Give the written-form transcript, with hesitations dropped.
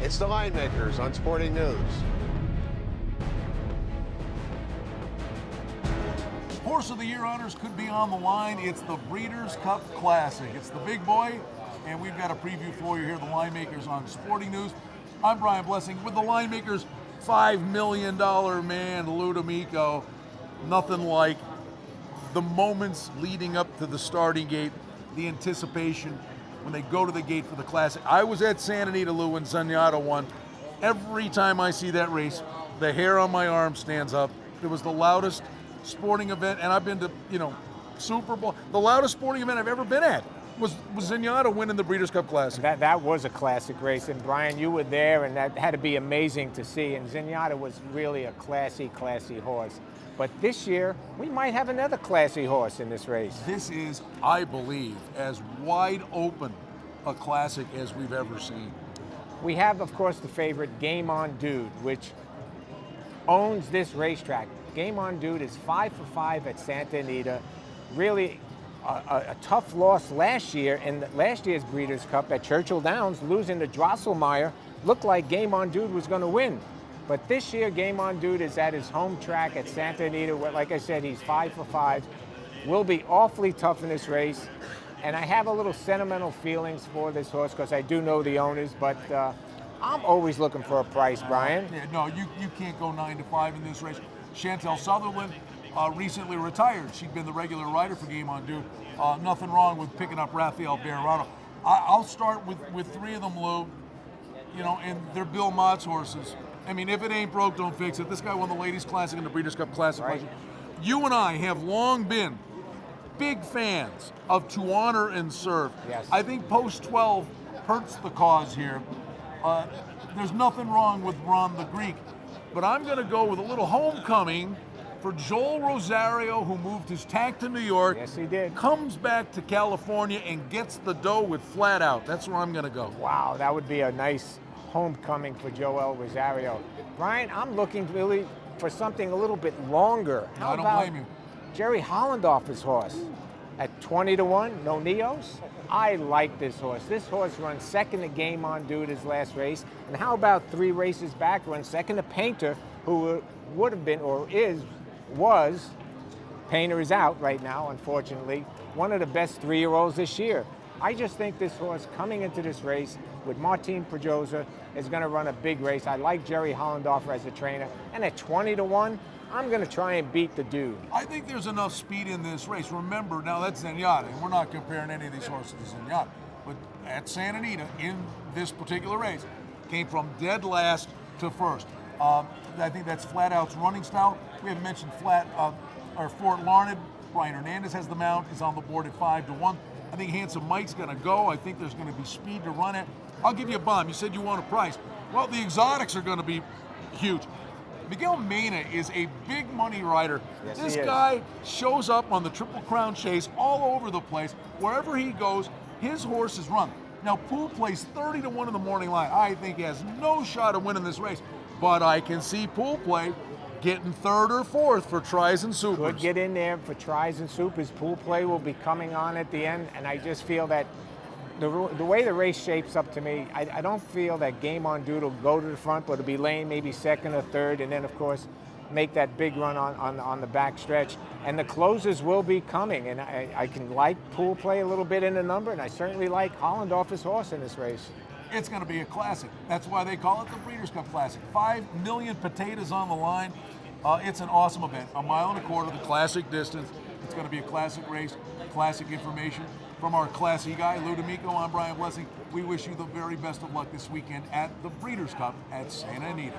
It's the Line Makers on Sporting News. Horse of the Year honors could be on the line. It's the Breeders' Cup Classic. It's the big boy, and we've got a preview for you here, the Line Makers on Sporting News. I'm Brian Blessing with the Line Makers' $5 million man, Lou D'Amico. Nothing like the moments leading up to the starting gate, the anticipation when they go to the gate for the Classic. I was at Santa Anita, Lou, when Zenyatta won. Every time I see that race, the hair on my arm stands up. It was the loudest sporting event, and I've been to, Super Bowl. The loudest sporting event I've ever been at was Zenyatta winning the Breeders' Cup Classic. That was a classic race, and Brian, you were there, and that had to be amazing to see. And Zenyatta was really a classy horse. But this year, we might have another classy horse in this race. This is, I believe, as wide open a classic as we've ever seen. We have, of course, the favorite, Game On Dude, which owns this racetrack. Game On Dude is 5 for 5 at Santa Anita. Really a tough loss last year in last year's Breeders' Cup at Churchill Downs, losing to Drosselmeyer. Looked like Game On Dude was going to win. But this year, Game On Dude is at his home track at Santa Anita, where, like I said, he's 5 for 5. Will be awfully tough in this race. And I have a little sentimental feelings for this horse because I do know the owners, but I'm always looking for a price, Brian. Yeah, no, you can't go 9 to 5 in this race. Chantel Sutherland recently retired. She'd been the regular rider for Game On Dude. Nothing wrong with picking up Rafael Bejarano. I'll start with 3 of them, Lou, and they're Bill Mott's horses. I mean, if it ain't broke, don't fix it. This guy won the Ladies Classic and the Breeders' Cup Classic. Right. You and I have long been big fans of To Honor and Serve. Yes. I think post 12 hurts the cause here. There's nothing wrong with Ron the Greek, but I'm going to go with a little homecoming for Joel Rosario, who moved his tack to New York. Yes, he did. Comes back to California and gets the dough with Flat Out. That's where I'm going to go. Wow, that would be a nice homecoming for Joel Rosario. Brian, I'm looking really for something a little bit longer. How I don't about blame you. Jerry Hollendorfer's horse at 20 to 1, no Neos? I like this horse. This horse runs second to Game On Dude his last race. And how about 3 races back, runs second to Painter, who would have been or was, Painter is out right now, unfortunately, one of the best 3-year-olds this year. I just think this horse coming into this race with Martin Pedrosa is going to run a big race. I like Jerry Hollendorfer as a trainer. And at 20 to 1, I'm going to try and beat the Dude. I think there's enough speed in this race. Remember, now that's Zenyatta, and we're not comparing any of these horses to Zenyatta. But at Santa Anita, in this particular race, came from dead last to first. I think that's Flat Out's running style. We haven't mentioned Fort Larned. Brian Hernandez has the mount. He's on the board at 5 to 1. I think Handsome Mike's going to go. I think there's going to be speed to run it. I'll give you a bomb. You said you want a price. Well, the exotics are going to be huge. Miguel Mena is a big money rider. Yes, This he is. guy shows up on the Triple Crown Chase all over the place. Wherever he goes, his horses run. Now, Poole plays 30 to 1 in the morning line. I think he has no shot of winning this race, but I can see Poole play getting 3rd or 4th for tries and supers. Could get in there for tries and supers. Pool play will be coming on at the end, and I just feel that the way the race shapes up to me, I don't feel that Game On Dude will go to the front, but it'll be laying maybe 2nd or 3rd, and then, of course, make that big run on the back stretch. And the closers will be coming, and I can like Pool play a little bit in the number, and I certainly like Hollendorfer's horse in this race. It's going to be a classic. That's why they call it the Breeders' Cup Classic. 5 million potatoes on the line. It's an awesome event. 1.25 miles, the classic distance. It's going to be a classic race, classic information. From our classy guy, Lou D'Amico, I'm Brian Blessing. We wish you the very best of luck this weekend at the Breeders' Cup at Santa Anita.